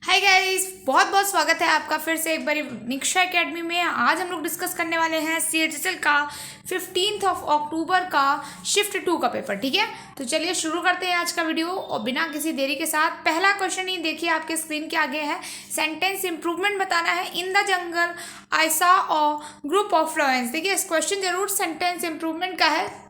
Hi guys, बहुत बहुत स्वागत है आपका फिर से एक बार निक्षा एकेडमी में। आज हम लोग डिस्कस करने वाले हैं CHSL का 15 अक्टूबर का शिफ्ट 2 का पेपर। ठीक है, तो चलिए शुरू करते हैं आज का वीडियो और बिना किसी देरी के साथ। पहला क्वेश्चन ही देखिए, आपके स्क्रीन के आगे है। सेंटेंस इंप्रूवमेंट बताना है। In the jungle I saw a group of Lions. देखिए, इस क्वेश्चन जरूर सेंटेंस इंप्रूवमेंट का है,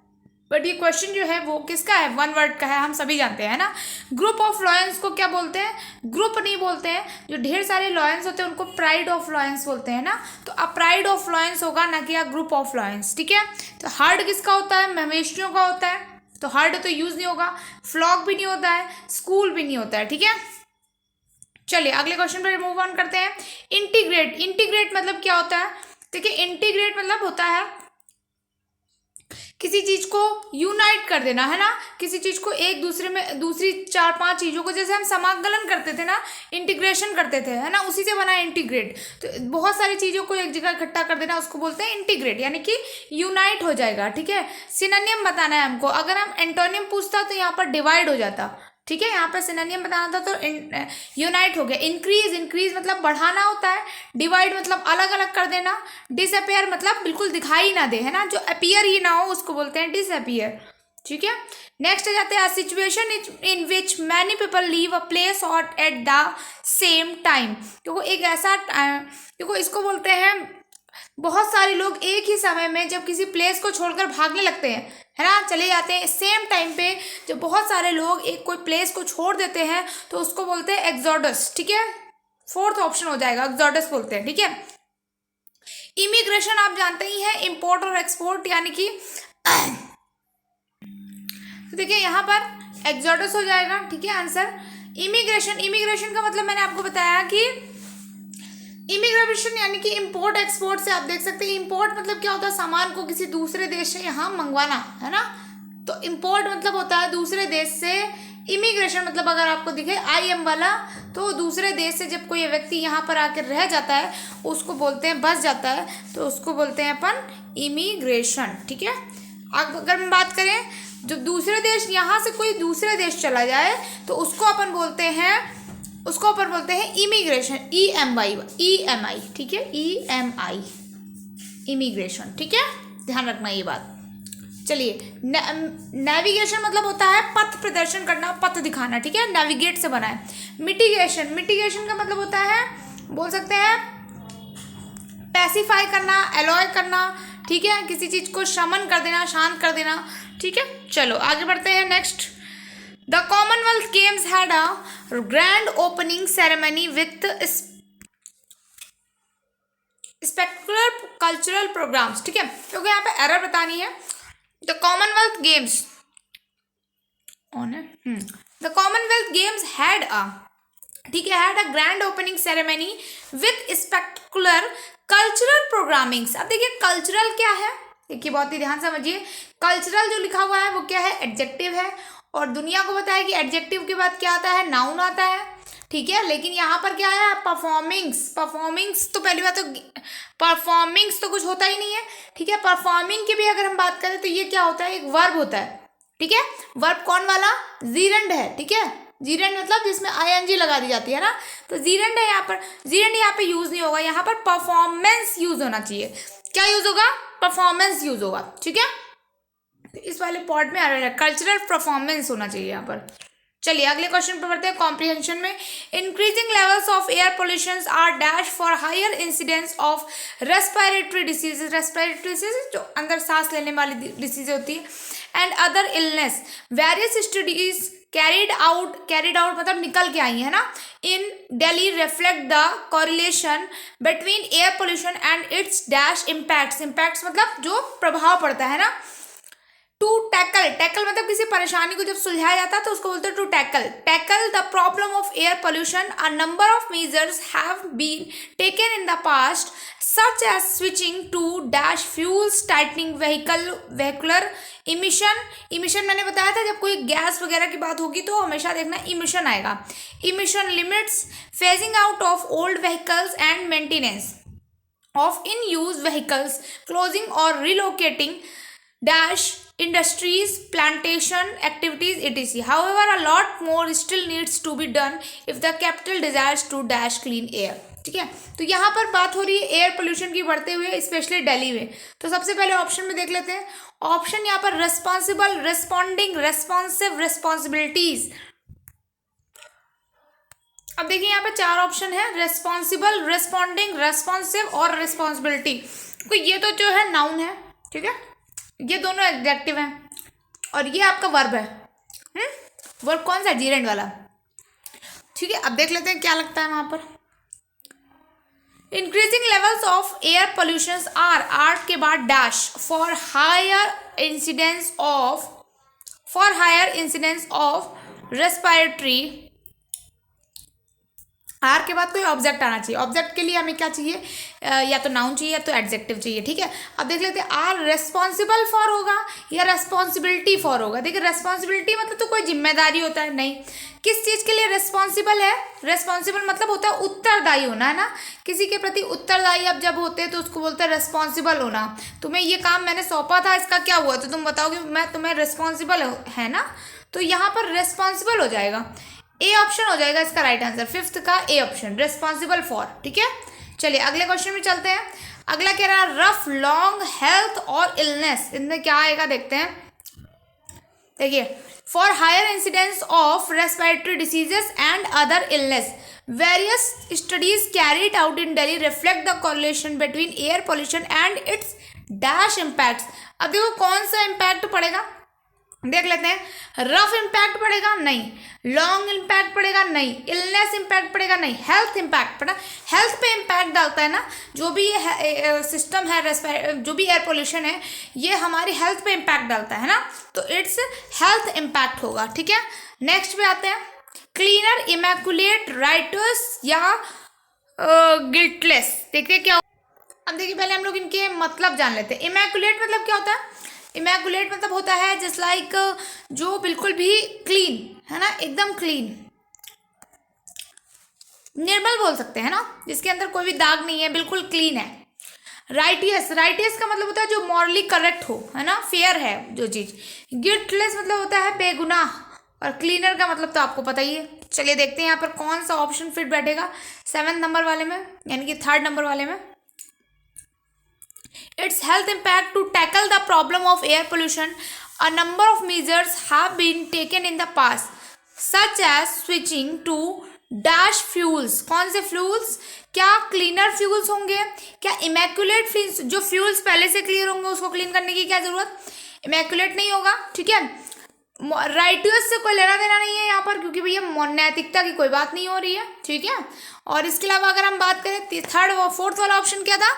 बट ये क्वेश्चन जो है वो किसका है? वन वर्ड का है, हम सभी जानते हैं ना। ग्रुप ऑफ लॉयंस को क्या बोलते हैं? ग्रुप नहीं बोलते हैं। जो ढेर सारे लॉयंस होते हैं उनको प्राइड ऑफ लॉयंस बोलते हैं ना। तो अब प्राइड ऑफ लॉयंस होगा ना कि ग्रुप ऑफ लॉयंस। ठीक है, तो हर्ड किसका होता है? मवेशियों का होता है, तो हर्ड तो यूज नहीं होगा। फ्लॉक भी नहीं होता है, स्कूल भी नहीं होता है। ठीक है, चलिए अगले क्वेश्चन पर मूव ऑन करते हैं। इंटीग्रेट। इंटीग्रेट मतलब क्या होता है? देखिए, इंटीग्रेट मतलब होता है किसी चीज को यूनाइट कर देना, है ना। किसी चीज को एक दूसरे में, दूसरी 4-5 चीजों को, जैसे हम समाकलन करते थे ना, इंटीग्रेशन करते थे, है ना, उसी से बना है इंटीग्रेट। तो बहुत सारी चीजों को एक जगह इकट्ठा कर देना, उसको बोलते हैं इंटीग्रेट, यानी कि यूनाइट हो जाएगा। ठीक है, सिनोनिम बताना है हमको। अगर हम एंटोनियम पूछता तो यहाँ पर डिवाइड हो जाता। ठीक है, यहाँ पर सिनोनिम बताना था तो यूनाइट हो गया। इंक्रीज। इंक्रीज मतलब बढ़ाना होता है। डिवाइड मतलब अलग अलग कर देना। डिसअपियर मतलब बिल्कुल दिखाई ना दे, है ना, जो अपीयर ही ना हो उसको बोलते हैं डिसअपियर। ठीक है, नेक्स्ट आ जाते हैं situation in which many people leave a place और एट द सेम टाइम। क्योंकि एक ऐसा देखो, इसको बोलते हैं बहुत सारे लोग एक ही समय में जब किसी प्लेस को छोड़कर भागने लगते हैं, है ना, चले जाते हैं सेम टाइम पे। जब बहुत सारे लोग एक कोई प्लेस को छोड़ देते हैं तो उसको बोलते हैं एक्सोडस। ठीक है, फोर्थ ऑप्शन हो जाएगा, एक्सोडस बोलते हैं। ठीक है, इमिग्रेशन आप जानते ही हैं, इंपोर्ट और एक्सपोर्ट, यानी कि तो देखिए यहाँ पर एक्सोडस हो जाएगा। ठीक है, आंसर इमिग्रेशन। इमिग्रेशन का मतलब मैंने आपको बताया कि इमिग्रेशन यानी कि इंपोर्ट एक्सपोर्ट से आप देख सकते हैं। इंपोर्ट मतलब क्या होता है? सामान को किसी दूसरे देश से यहाँ मंगवाना, है ना। तो इंपोर्ट मतलब होता है दूसरे देश से। इमिग्रेशन मतलब अगर आपको दिखे IM वाला, तो दूसरे देश से जब कोई व्यक्ति यहाँ पर आकर रह जाता है, उसको बोलते हैं, बस जाता है, तो उसको बोलते हैं अपन इमिग्रेशन। ठीक है, अब अगर हम बात करें, जब दूसरे देश, यहाँ से कोई दूसरे देश चला जाए तो उसको अपन बोलते हैं इमिग्रेशन। EMI। ठीक है, EMI, इमिग्रेशन। ठीक है, ध्यान रखना ये बात। चलिए, नेविगेशन मतलब होता है पथ प्रदर्शन करना, पथ दिखाना। ठीक है, नेविगेट से बना है। मिटिगेशन। मिटिगेशन का मतलब होता है, बोल सकते हैं, पैसिफाई करना, एलॉय करना। ठीक है, किसी चीज को शमन कर देना, शांत कर देना। ठीक है, चलो आगे बढ़ते हैं। Next, the Commonwealth Games had a grand opening ceremony with spectacular cultural programmes. ठीक है, क्योंकि यहाँ पे एरर बतानी है। द कॉमनवेल्थ गेम्स ऑन है, the Commonwealth Games had a, ठीक है, had a grand opening ceremony with spectacular cultural programmings. अब देखिए, कल्चरल क्या है? देखिए, बहुत ही ध्यान समझिए। कल्चरल जो लिखा हुआ है वो क्या है? एडजेक्टिव है। और दुनिया को बताया कि एडजेक्टिव के बाद क्या आता है? नाउन आता है। ठीक है, लेकिन यहाँ पर क्या है? परफॉर्मिंग्स। परफॉर्मिंग्स तो पहली बात तो परफॉर्मिंग्स तो कुछ होता ही नहीं है। ठीक है, परफॉर्मिंग की भी अगर हम बात करें तो ये क्या होता है? एक वर्ब होता है। ठीक है, वर्ब कौन वाला? जीरंड है। ठीक है, जीरंड मतलब जिसमें ING लगा दी जाती है ना, तो जीरंड है यहाँ पर। जीरंड यहाँ पे यूज नहीं होगा, यहाँ पर परफॉर्मेंस यूज होना चाहिए। क्या यूज होगा? परफॉर्मेंस यूज होगा। ठीक है, तो इस वाले पॉइंट में आ रहा है कल्चरल परफॉर्मेंस होना चाहिए यहाँ पर। चलिए अगले क्वेश्चन पर बढ़ते हैं। कॉम्प्रिहेंशन में, increasing levels of air pollution are dash for higher incidence of respiratory diseases. Respiratory disease जो अंदर सांस लेने वाली डिसीज होती है, and other illness. Various studies carried out मतलब निकल के आई है ना, in Delhi reflect the correlation between air pollution and its dash impacts. Impacts मतलब जो प्रभाव पड़ता है ना। टू टैकल, टैकल मतलब किसी परेशानी को जब सुलझाया जाता है तो उसको बोलते हैं to tackle the problem of air pollution. A number of measures have been taken in the past such as switching to dash fuels, tightening vehicular emission. Emission मैंने बताया था, जब कोई गैस वगैरह की बात होगी तो हमेशा देखना इमिशन आएगा। Emission limits, phasing out of old vehicles and maintenance of in use vehicles, closing or relocating dash industries, plantation activities, etc. However, a lot more still needs to be done if the capital desires to dash clean air. ठीक है, तो यहाँ पर बात हो रही है air pollution की बढ़ते हुए, स्पेशली दिल्ली में। तो सबसे पहले ऑप्शन में देख लेते हैं। ऑप्शन यहाँ पर रेस्पॉन्सिबल, रेस्पॉन्डिंग, रेस्पॉन्सिव, रेस्पॉन्सिबिलिटीज। अब देखिए यहाँ पे चार ऑप्शन है, रेस्पॉन्सिबल, रेस्पॉन्डिंग, रेस्पॉन्सिव और रेस्पॉन्सिबिलिटी। तो ये तो जो है नाउन है, ठीक है, ये दोनों एडजेक्टिव हैं और ये आपका वर्ब है। वर्ब कौन सा? जीरेंड वाला। ठीक है, अब देख लेते हैं क्या लगता है वहां पर। Increasing levels of air pollution are के बाद dash for higher incidence of respiratory. Are के बाद कोई ऑब्जेक्ट आना चाहिए। ऑब्जेक्ट के लिए हमें क्या चाहिए? या तो नाउन चाहिए या तो एडजेक्टिव चाहिए। ठीक है, अब देख लेते हैं आर रेस्पॉन्सिबल फॉर होगा या रेस्पॉन्सिबिलिटी फॉर होगा। देखिए रेस्पॉन्सिबिलिटी मतलब तो कोई जिम्मेदारी होता है, नहीं। किस चीज़ के लिए रेस्पॉन्सिबल है? रेस्पॉन्सिबल मतलब होता है उत्तरदायी होना, है ना। किसी के प्रति उत्तरदायी अब जब होते हैं तो उसको बोलते हैं रेस्पॉन्सिबल होना। तुम्हें ये काम मैंने सौंपा था, इसका क्या हुआ? तो तुम बताओगे मैं तुम्हें रेस्पॉन्सिबल है ना, तो यहाँ पर रेस्पॉन्सिबल हो जाएगा। ए ऑप्शन हो जाएगा इसका राइट आंसर, फिफ्थ का ए ऑप्शन, रेस्पॉन्सिबल फॉर। ठीक है, चलिए अगले क्वेश्चन में चलते हैं। अगला कह रहा है रफ, लॉन्ग, हेल्थ और इलनेस, इनमें क्या आएगा देखते हैं। देखिए, for higher incidence of respiratory diseases and other illness, various studies carried out in Delhi reflect the correlation between air pollution and its dash impacts. अब देखो कौन सा इम्पैक्ट पड़ेगा, देख लेते हैं। रफ इम्पैक्ट पड़ेगा? नहीं। लॉन्ग इम्पैक्ट पड़ेगा? नहीं। इलनेस इम्पैक्ट पड़ेगा? नहीं। हेल्थ इम्पैक्ट पड़ा, हेल्थ पे इम्पैक्ट डालता है ना, जो भी ये सिस्टम है, जो भी एयर पोल्यूशन है ये हमारी हेल्थ पे इम्पैक्ट डालता है ना, तो इट्स हेल्थ इम्पैक्ट होगा। ठीक है, नेक्स्ट पे आते हैं। क्लीनर, इमैकुलेट, राइटस या गिल्टलेस, देखते क्या। अब देखिए पहले हम लोग इनके मतलब जान लेते हैं। इमैकुलेट मतलब क्या होता है? इमैकुलेट मतलब होता है जस्ट लाइक जो बिल्कुल भी क्लीन है ना, एकदम क्लीन, निर्मल बोल सकते हैं ना, जिसके अंदर कोई भी दाग नहीं है, बिल्कुल क्लीन है। राइटियस, राइटियस का मतलब होता है जो मॉरली करेक्ट हो, है ना, फेयर है जो चीज़। गिल्टलेस मतलब होता है बेगुनाह, और क्लीनर का मतलब तो आपको पता ही है। चलिए देखते हैं यहाँ पर कौन सा ऑप्शन फिट बैठेगा 7 नंबर वाले में, यानी कि 3rd नंबर वाले में। Its health impact to tackle the problem of air pollution, a number of measures have been taken in the past, such as switching to dash fuels। कौन से fuels? क्या क्लीनर फ्यूल्स होंगे? क्या immaculate fuels? जो fuels पहले से clear होंगे उसको क्लीन करने की क्या जरूरत? इमैकुलेट नहीं होगा। ठीक है, राइटियस से कोई लेना देना नहीं है यहाँ पर, क्योंकि भैया नैतिकता की कोई बात नहीं हो रही है। ठीक है, और इसके अलावा अगर हम बात करें 3rd और 4th वाला ऑप्शन क्या था?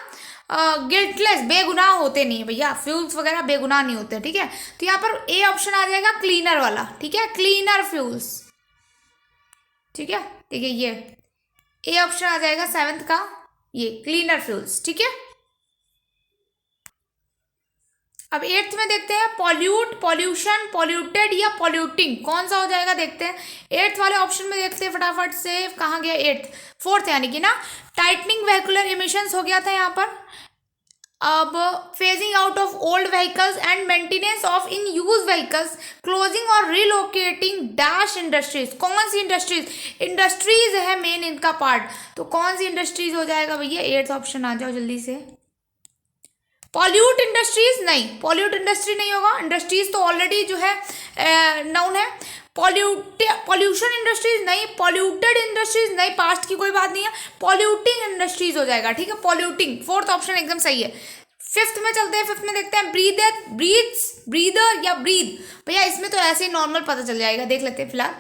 गिल्टलेस, बेगुनाह होते नहीं भैया, फ्यूल्स वगैरह बेगुनाह नहीं होते। ठीक है, तो यहाँ पर ए ऑप्शन आ जाएगा क्लीनर वाला। ठीक है, क्लीनर फ्यूल्स। ठीक है, देखिए ये ए ऑप्शन आ जाएगा 7th का, ये क्लीनर फ्यूल्स। ठीक है, अब 8th में देखते हैं पॉल्यूट, पॉल्यूशन, पॉल्यूटेड या पॉल्यूटिंग, कौन सा हो जाएगा देखते हैं। 8th वाले ऑप्शन में देखते हैं फटाफट से, कहाँ गया 8th, 4th यानी कि ना, टाइटनिंग व्हीकुलर इमिशंस हो गया था यहाँ पर। अब phasing out of old vehicles and maintenance of in use vehicles, closing or relocating dash industries. कौन सी इंडस्ट्रीज? इंडस्ट्रीज है मेन इनका पार्ट, तो कौन सी इंडस्ट्रीज हो जाएगा भैया? 8th ऑप्शन आ जाओ जल्दी से। पॉल्यूट इंडस्ट्रीज नहीं, पॉल्यूट इंडस्ट्री नहीं होगा, इंडस्ट्रीज तो ऑलरेडी जो है नाउन है। पॉल्यूशन इंडस्ट्रीज नहीं, पॉल्यूटेड इंडस्ट्रीज नहीं, पास्ट की कोई बात नहीं है, पॉल्यूटिंग इंडस्ट्रीज हो जाएगा। ठीक है, पॉल्यूटिंग, 4th ऑप्शन एकदम सही है। 5th में चलते हैं, 5th में देखते हैं ब्रीदर या ब्रीद। भैया इसमें तो ऐसे ही नॉर्मल पता चल जाएगा, देख लेते हैं फिलहाल।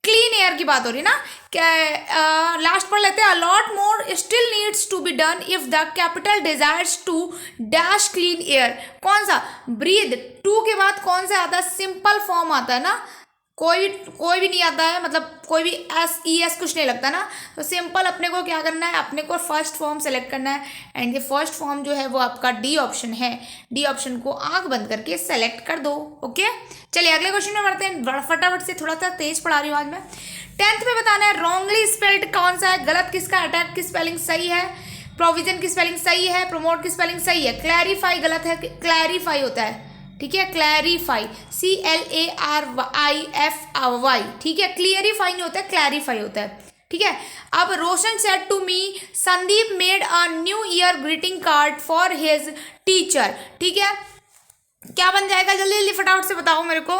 क्लीन एयर की बात हो रही है ना, लास्ट पर लेते हैं। A lot more still needs to be done if the capital desires to dash clean air. कौन सा? ब्रीद। 2 के बाद कौन सा आता है? सिंपल फॉर्म आता है ना, कोई भी नहीं आता है, मतलब कोई भी SES कुछ नहीं लगता ना, तो सिंपल अपने को क्या करना है, अपने को फर्स्ट फॉर्म सेलेक्ट करना है, एंड ये फर्स्ट फॉर्म जो है वो आपका डी ऑप्शन है। डी ऑप्शन को आंख बंद करके सेलेक्ट कर दो। ओके, चलिए अगले क्वेश्चन में बढ़ते हैं फटाफट से, थोड़ा सा तेज पढ़ा रही हूँ आज मैं। 10th में बताना है रॉन्गली स्पेल्ड कौन सा है, गलत किसका, अटैक की स्पेलिंग सही है। प्रोविजन की स्पेलिंग सही है, प्रमोट की स्पेलिंग सही है, क्लैरिफाई गलत है, क्लैरिफाई होता है, ठीक है, क्लैरिफाई, CLARIFY, ठीक है, क्लियरिफाई नहीं होता है, क्लैरिफाई होता है, ठीक है। अब Roshan said to me Sandeep made a new year greeting card for his teacher, ठीक है, क्या बन जाएगा, जल्दी जल्दी फटाफट से बताओ मेरे को।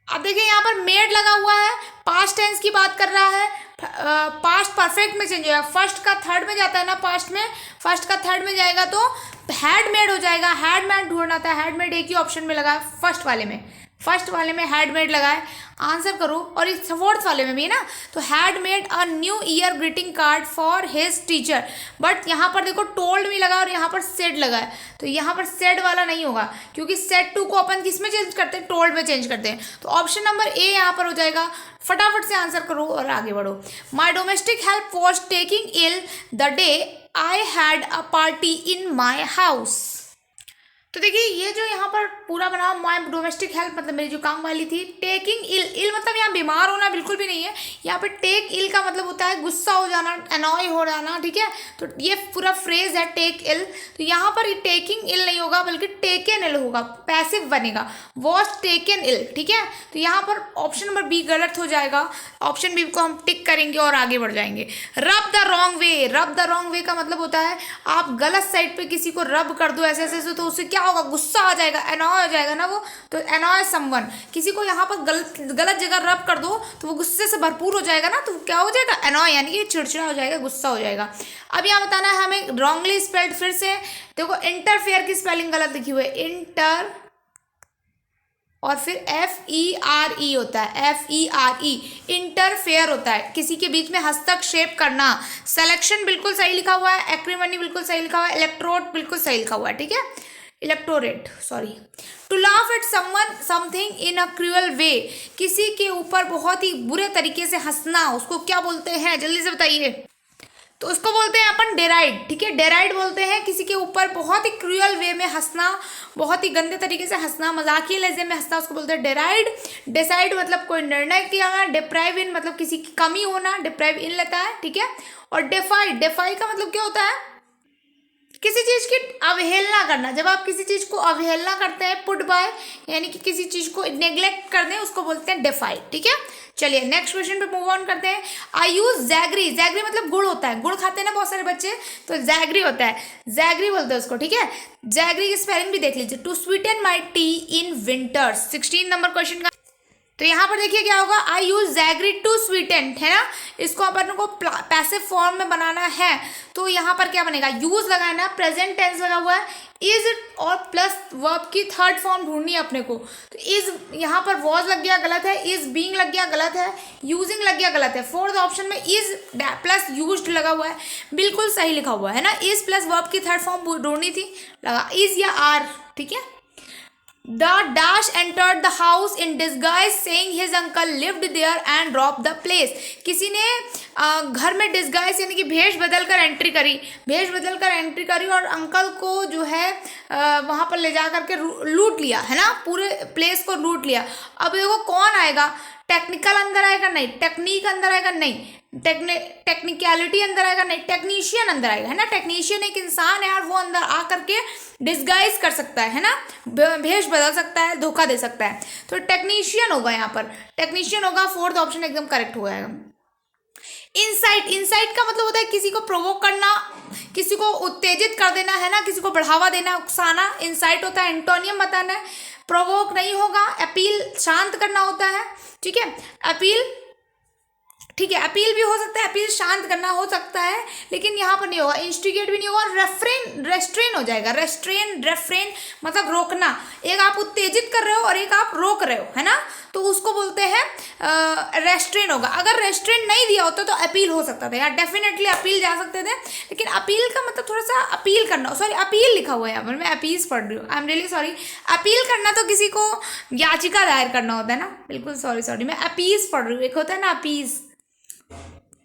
अब देखिए यहाँ पर मेड लगा हुआ है, पास्ट टेंस की बात कर रहा है, पास्ट परफेक्ट में चेंज होगा, फर्स्ट का थर्ड में जाता है ना, पास्ट में फर्स्ट का थर्ड में जाएगा तो हैड मेड हो जाएगा, हैड मेड ढूंढना था, हैड मेड एक ही ऑप्शन में लगा है, फर्स्ट वाले में हैड मेड लगा है, आंसर करो, और इस फोर्थ वाले में भी है ना, तो had made a new year greeting card for his teacher, but यहाँ पर देखो टोल्ड भी लगा और यहाँ पर सेड लगा है, तो यहाँ पर सेड वाला नहीं होगा, क्योंकि सेड टू को अपन किस में चेंज करते हैं, टोल्ड में चेंज करते हैं, तो ऑप्शन नंबर ए यहाँ पर हो जाएगा। फटाफट से आंसर करो और आगे बढ़ो। My domestic help was taking ill the day I had a party in my house. तो देखिए ये जो यहाँ पर पूरा बना, माई डोमेस्टिक हेल्प मतलब मेरी जो काम वाली थी, टेकिंग इल मतलब यहाँ बीमार होना बिल्कुल भी नहीं है, यहाँ पे टेक इल का मतलब होता है गुस्सा हो जाना, अनॉय हो जाना, ठीक है, तो ये पूरा फ्रेज है टेक इल, तो यहाँ पर टेकिंग इल नहीं होगा बल्कि टेकन इल होगा, पैसिव बनेगा, वॉज टेकन इल, ठीक है, तो यहाँ पर ऑप्शन नंबर बी गलत हो जाएगा, ऑप्शन बी को हम टिक करेंगे और आगे बढ़ जाएंगे। रब द रॉन्ग वे, रब द रॉन्ग वे का मतलब होता है आप गलत साइड पे किसी को रब कर दो ऐसे ऐसे, तो उससे क्या होगा, गुस्सा आ जाएगा, एनॉय हो जाएगा ना वो, तो एनॉय समवन, किसी को यहाँ पर गलत जगह रब कर दो तो वो गुस्से से भरपूर हो जाएगा ना, तो क्या हो जाएगा, एनॉय, यानी कि चिड़चिड़ा हो जाएगा, गुस्सा हो जाएगा। अब यहाँ बताना है हमें रॉन्गली स्पेल्ड, फिर से देखो इंटरफेयर की स्पेलिंग गलत लिखी हुई है, इंटर और फिर FERE होता है, FERE, इंटरफेयर होता है, किसी के बीच में हस्तक्षेप करना। सिलेक्शन बिल्कुल सही लिखा हुआ है, एक्रीमनी बिल्कुल सही लिखा हुआ है, इलेक्ट्रोड बिल्कुल सही लिखा हुआ है, ठीक है, electorate, sorry. To laugh at someone something in a cruel way, किसी के ऊपर बहुत ही बुरे तरीके से हंसना, उसको क्या बोलते हैं, जल्दी से बताइए। तो उसको बोलते हैं अपन डेराइड, ठीक है, डेराइड बोलते हैं किसी के ऊपर बहुत ही क्रूअल वे में हंसना, बहुत ही गंदे तरीके से हंसना, मजाकिया लहजे में हंसना, उसको बोलते हैं डेराइड। डिसाइड मतलब कोई निर्णय किया, डिप्राइव इन मतलब किसी की कमी होना, डिप्राइव इन लेता है, ठीक है, और डेफाई, डेफाई का मतलब क्या होता है, किसी चीज की अवहेलना करना, जब आप किसी चीज को अवहेलना करते हैं, पुट बाय यानी कि किसी चीज को नेग्लेक्ट कर दें, उसको बोलते हैं डेफाई, ठीक है। चलिए नेक्स्ट क्वेश्चन पे मूव ऑन करते हैं। आई यूज जैगरी, जैगरी मतलब गुड़ होता है, गुड़ खाते हैं ना बहुत सारे बच्चे, तो जैगरी होता है, जैगरी बोलते हैं उसको, ठीक है। जैगरी की स्पेलिंग भी देख लीजिए, to sweeten my tea in winter, 16 number question का। तो यहाँ पर देखिए क्या होगा, I use jaggery to sweeten, है ना, इसको अपन को पैसिव फॉर्म में बनाना है, तो यहाँ पर क्या बनेगा, यूज लगाना, प्रेजेंट टेंस लगा हुआ है, इज और प्लस वर्ब की थर्ड फॉर्म ढूंढनी है अपने को, तो इज यहाँ पर वॉज लग गया गलत है, इज बीइंग लग गया गलत है, यूजिंग लग गया गलत है, फोर्थ ऑप्शन में इज प्लस यूज्ड लगा हुआ है, बिल्कुल सही लिखा हुआ है ना, इज प्लस वर्ब की थर्ड फॉर्म ढूंढनी थी, लगा इज या आर, ठीक है। The dash entered the house in disguise saying his uncle lived there and robbed the place. किसी ने घर में डिस्गाइज यानी कि भेष बदल कर एंट्री करी और अंकल को जो है वहाँ पर ले जा करके लूट लिया, है ना, पूरे प्लेस को लूट लिया। अब देखो कौन आएगा, टेक्निकल अंदर आएगा नहीं, टेक्निक अंदर आएगा नहीं, टेक्निकलिटी अंदर आएगा नहीं, टेक्नीशियन अंदर आएगा, है ना, टेक्नीशियन एक इंसान है और वो अंदर आ करके डिस्गाइज कर सकता है ना, भेष बदल सकता है, धोखा दे सकता है, तो टेक्नीशियन होगा, यहाँ पर टेक्नीशियन होगा, फोर्थ ऑप्शन एकदम करेक्ट हो जाएगा। इनसाइट, इनसाइट का मतलब होता है किसी को प्रोवोक करना, किसी को उत्तेजित कर देना, है ना, किसी को बढ़ावा देना, उकसाना, इनसाइट होता है, एंटोनियम बताना है, प्रोवोक नहीं होगा, अपील शांत करना होता है, ठीक है, अपील, ठीक है, अपील भी हो सकता है, अपील शांत करना हो सकता है, लेकिन यहाँ पर नहीं होगा, इंस्टिगेट भी नहीं होगा, रेफ्रेन, रेस्ट्रेन हो जाएगा, रेफ्रेन मतलब रोकना, एक आप उत्तेजित कर रहे हो और एक आप रोक रहे हो, है ना, तो उसको बोलते हैं रेस्ट्रेन होगा। अगर रेस्ट्रेन नहीं दिया होता तो अपील हो सकता था, यार डेफिनेटली अपील जा सकते थे, लेकिन अपील का मतलब थोड़ा सा अपील करना, सॉरी अपील लिखा हुआ है यहाँ पर, मैं अपील्स पढ़ रही हूँ, I am really sorry. Appeal करना तो किसी को याचिका दायर करना होता है ना, बिल्कुल सॉरी मैं अपील्स पढ़ रही हूँ, एक होता है ना अपीस,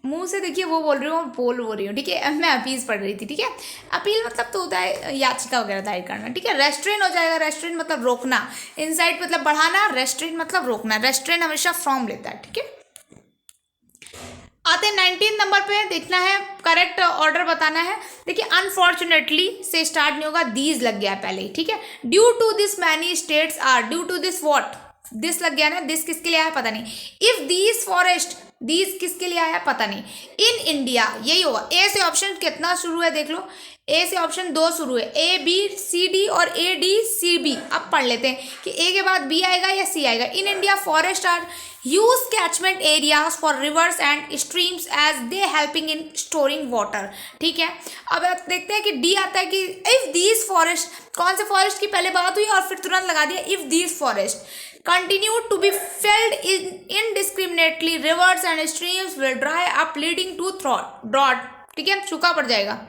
मुंह से देखिए वो बोल रही हूँ, ठीक है, मैं अपील पढ़ रही थी, ठीक है। अपील मतलब तो होता है याचिका वगैरह दायर करना, ठीक है। रेस्ट्रेन हो जाएगा, रेस्ट्रेन मतलब रोकना, इनसाइट मतलब बढ़ाना, रेस्ट्रेन मतलब रोकना, रेस्ट्रेन हमेशा फ्रॉम लेता है, ठीक है। आते हैं 19 नंबर पे, देखना है करेक्ट ऑर्डर बताना है। देखिए अनफॉर्चुनेटली से स्टार्ट नहीं होगा, दीज लग गया पहले ही, ठीक है। Due to this many states are, due to this what, this लग गया ना, दिस किसके लिए आया पता नहीं। इफ दीज फॉरेस्ट, दीज किसके लिए आया पता नहीं। इन इंडिया, यही होगा। ए से ऑप्शन कितना शुरू है देख लो, ए से ऑप्शन 2 शुरू है, ए बी सी डी और ए डी सी बी। अब पढ़ लेते हैं कि ए के बाद बी आएगा या सी आएगा। In India forest are huge catchment areas for rivers and streams as they helping in storing water, ठीक है। अब देखते हैं कि डी आता है कि इफ दीज फॉरेस्ट, कौन से फॉरेस्ट की पहले बात हुई और फिर तुरंत लगा दिया if these forest continue to be filled indiscriminately, rivers and streams will dry up leading to drought, ठीक है, सूखा पड़ जाएगा।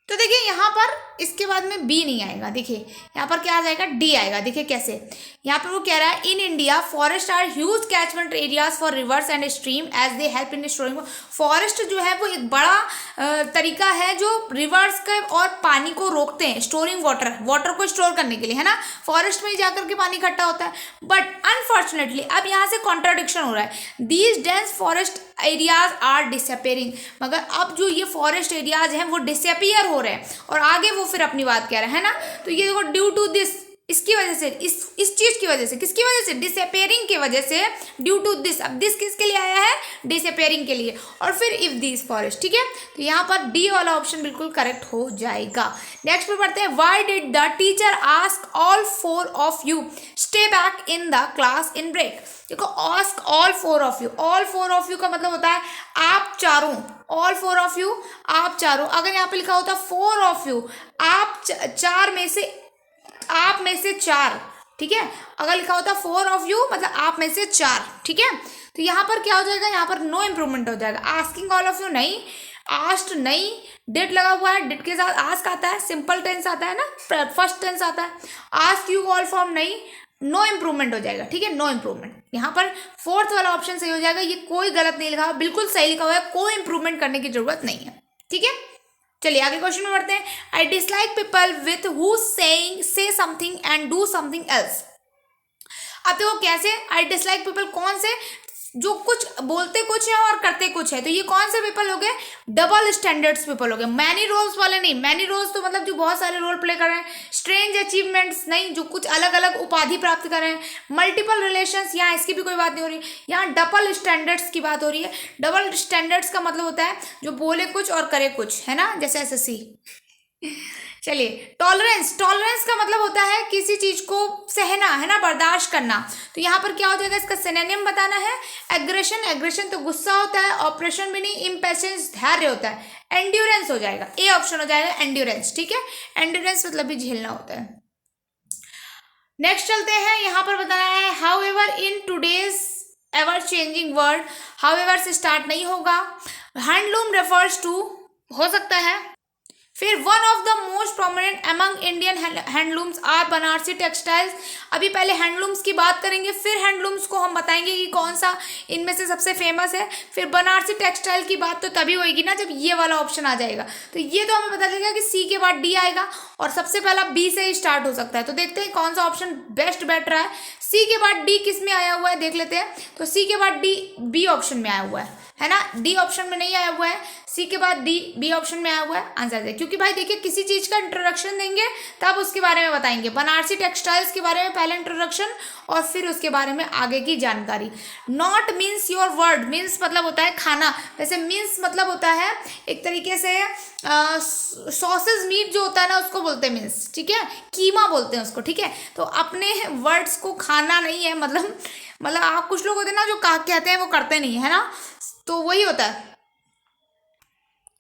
तो देखिए यहाँ पर इसके बाद में बी नहीं आएगा, देखिए यहाँ पर क्या आ जाएगा, डी आएगा। देखिए कैसे, यहाँ पर वो कह रहा है in India forest are huge catchment areas for rivers and stream as they help in storing. Forest जो है वो एक बड़ा तरीका है जो रिवर्स के और पानी को रोकते हैं, स्टोरिंग वाटर, वाटर को स्टोर करने के लिए, है ना। फॉरेस्ट में ही जाकर के पानी इकट्ठा होता है। बट अनफॉर्चुनेटली अब यहाँ से कॉन्ट्राडिक्शन हो रहा है, these dense forest areas are disappearing, मगर अब जो ये फॉरेस्ट एरियाज हैं वो डिसअपियर हो रहे हैं और आगे वो फिर अपनी बात कह रहा है ना। तो ये देखो ड्यू टू दिस, इसकी वजह से, इस चीज की वजह से, किसकी वजह से, डिसअपियरिंग की वजह से, ड्यू टू दिस। अब दिस किसके लिए आया है, डिसअपियरिंग के लिए, और फिर इफ दिस फॉरेस्ट, ठीक है। तो यहाँ पर डी वाला ऑप्शन बिल्कुल करेक्ट हो जाएगा। नेक्स्ट पे पढ़ते हैं, why did the teacher ask all 4 of you stay back in the class in break. देखो ask all 4 of you, all 4 of you का मतलब होता है आप चारों, ऑल 4 ऑफ यू आप चारों। अगर यहाँ पे लिखा होता 4 ऑफ यू, आप चार में से, आप में से 4, ठीक है। अगर लिखा होता 4 ऑफ यू मतलब आप में से 4, ठीक है। तो यहाँ पर क्या हो जाएगा, यहाँ पर नो इम्प्रूवमेंट हो जाएगा। आस्किंग ऑल ऑफ यू नहीं, आस्ट नहीं, डिड लगा हुआ है, डिड के साथ आस्क आता है, सिंपल टेंस आता है ना, फर्स्ट टेंस आता है। आस्क यू ऑल फॉर्म नहीं, नो इम्प्रूवमेंट हो जाएगा, ठीक है, नो इम्प्रूवमेंट। यहाँ पर 4th वाला ऑप्शन सही हो जाएगा। ये कोई गलत नहीं लिखा, बिल्कुल सही लिखा हुआ है, कोई इम्प्रूवमेंट करने की जरूरत नहीं है, ठीक है। चलिए आगे क्वेश्चन में बढ़ते हैं। I dislike people with who से something and do something else. अब देखो कैसे, आई डिसलाइक पीपल कौन से, जो कुछ बोलते कुछ है और करते कुछ है। तो ये कौन से पीपल हो गए, डबल स्टैंडर्ड्स पीपल हो गए। मैनी रोल्स वाले नहीं, मैनी रोल्स तो मतलब जो बहुत सारे रोल प्ले कर रहे हैं। स्ट्रेंज अचीवमेंट्स नहीं, जो कुछ अलग अलग उपाधि प्राप्त कर रहे हैं। मल्टीपल रिलेशंस, यहाँ इसकी भी कोई बात नहीं हो रही, यहाँ डबल स्टैंडर्ड्स की बात हो रही है। डबल स्टैंडर्ड्स का मतलब होता है जो बोले कुछ और करे कुछ, है ना, जैसे एसएससी। चलिए टॉलरेंस, टॉलरेंस का मतलब होता है किसी चीज को सहना, है ना, बर्दाश्त करना। तो यहाँ पर क्या हो जाएगा, इसका सिनोनिम बताना है। एग्रेशन, एग्रेशन तो गुस्सा होता है, ऑपरेशन भी नहीं, इम्पेशेंस धैर्य होता है। एंड्योरेंस हो जाएगा, ए ऑप्शन हो जाएगा एंड्योरेंस, ठीक है। एंड्योरेंस मतलब भी झेलना होता है। नेक्स्ट चलते हैं, यहाँ पर बताना है however in today's ever changing world, however से स्टार्ट नहीं होगा। हैंडलूम रेफर्स टू, हो सकता है। फिर one of the most prominent among Indian handlooms are Banarasi textiles. अभी पहले हैंडलूम्स की बात करेंगे, फिर हैंडलूम्स को हम बताएंगे कि कौन सा इनमें से सबसे फेमस है। फिर बनारसी टेक्सटाइल की बात तो तभी होगी ना जब ये वाला ऑप्शन आ जाएगा। तो ये तो हमें पता चलेगा कि सी के बाद डी आएगा और सबसे पहला बी से ही स्टार्ट हो सकता है। तो देखते हैं कौन सा ऑप्शन बेस्ट बैठ रहा है। सी के बाद डी किस में आया हुआ है देख लेते हैं। तो सी के बाद डी बी ऑप्शन में आया हुआ है ना, डी ऑप्शन में नहीं आया हुआ है। सी के बाद डी बी ऑप्शन में आया हुआ है, आंसर दे। क्योंकि भाई देखिए किसी चीज का इंट्रोडक्शन देंगे तब उसके बारे में बताएंगे। बनारसी टेक्सटाइल्स के बारे में पहले इंट्रोडक्शन और फिर उसके बारे में आगे की जानकारी। Not means your word, means मतलब होता है खाना। वैसे मीन्स मतलब होता है एक तरीके से सॉसेज मीट जो होता है ना उसको बोलते हैं मीन्स, ठीक है, कीमा बोलते हैं उसको, ठीक है। तो अपने वर्ड्स को खाना नहीं है, मतलब आप कुछ लोग होते हैं ना जो कहते हैं वो करते नहीं है ना, तो वही होता है।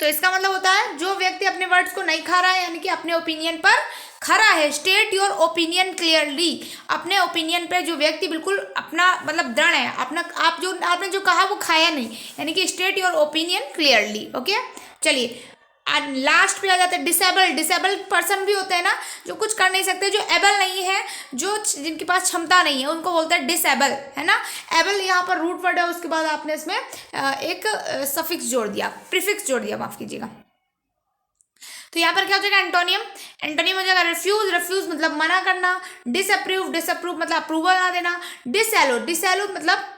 तो इसका मतलब होता है जो व्यक्ति अपने वर्ड्स को नहीं खा रहा है यानी कि अपने ओपिनियन पर खरा है। स्टेट योर ओपिनियन क्लियरली, अपने ओपिनियन पे जो व्यक्ति बिल्कुल अपना मतलब दृढ़ है, अपना आपने जो कहा वो खाया नहीं, यानी कि state your opinion clearly. Okay चलिए लास्ट पे आ जाते हैं डिसेबल्ड। डिसेबल्ड पर्सन भी होते हैं ना जो कुछ कर नहीं सकते, जो एबल नहीं है, जो जिनके पास क्षमता नहीं है, उनको बोलते हैं डिसेबल, है ना। एबल यहाँ पर रूट वर्ड है, उसके बाद आपने इसमें एक सफिक्स जोड़ दिया, प्रीफिक्स जोड़ दिया, माफ कीजिएगा। तो यहाँ पर क्या हो जाएगा एंटोनियम, एंटोनियम हो जाएगा रिफ्यूज। रिफ्यूज मतलब मना करना। डिसअप्रूव, डिसअप्रूव मतलब अप्रूवल ना देना। डिसएलो, डिसएलो मतलब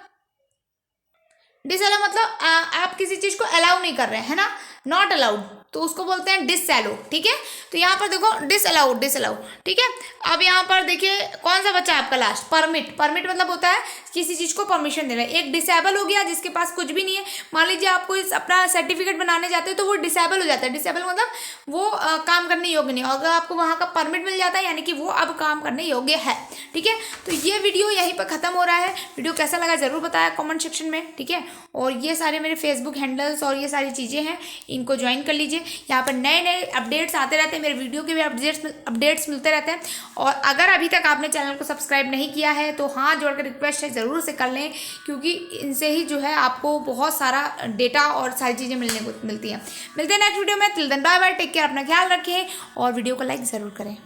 डिसअलाउ मतलब आप किसी चीज़ को अलाउ नहीं कर रहे हैं ना, नॉट अलाउड, तो उसको बोलते हैं डिसअलाउ, ठीक है। तो यहाँ पर देखो डिसअलाउ, डिसअलाउ, ठीक है। अब यहाँ पर देखिए कौन सा बच्चा है आपका लास्ट, परमिट। परमिट मतलब होता है किसी चीज़ को परमिशन देना। एक डिसेबल हो गया जिसके पास कुछ भी नहीं है, मान लीजिए आप कोई अपना सर्टिफिकेट बनाने जाते हो तो वो डिसेबल हो जाता है। डिसेबल मतलब वो काम करने योग्य नहीं, और अगर आपको वहाँ का परमिट मिल जाता है यानी कि वो अब काम करने योग्य है, ठीक है। तो ये वीडियो यहीं पर ख़त्म हो रहा है। वीडियो कैसा लगा ज़रूर बताया कमेंट सेक्शन में, ठीक है। और ये सारे मेरे फेसबुक हैंडल्स और ये सारी चीज़ें हैं, इनको ज्वाइन कर लीजिए। यहाँ पर नए नए अपडेट्स आते रहते हैं, मेरे वीडियो के भी अपडेट्स मिलते रहते हैं। और अगर अभी तक आपने चैनल को सब्सक्राइब नहीं किया है तो हाथ जोड़कर रिक्वेस्ट है, ज़रूर से कर लें, क्योंकि इनसे ही जो है आपको बहुत सारा डेटा और सारी चीज़ें मिलने को मिलती हैं। मिलते हैं नेक्स्ट वीडियो में। Till then bye bye, take care, अपना ख्याल रखें और वीडियो को लाइक ज़रूर करें।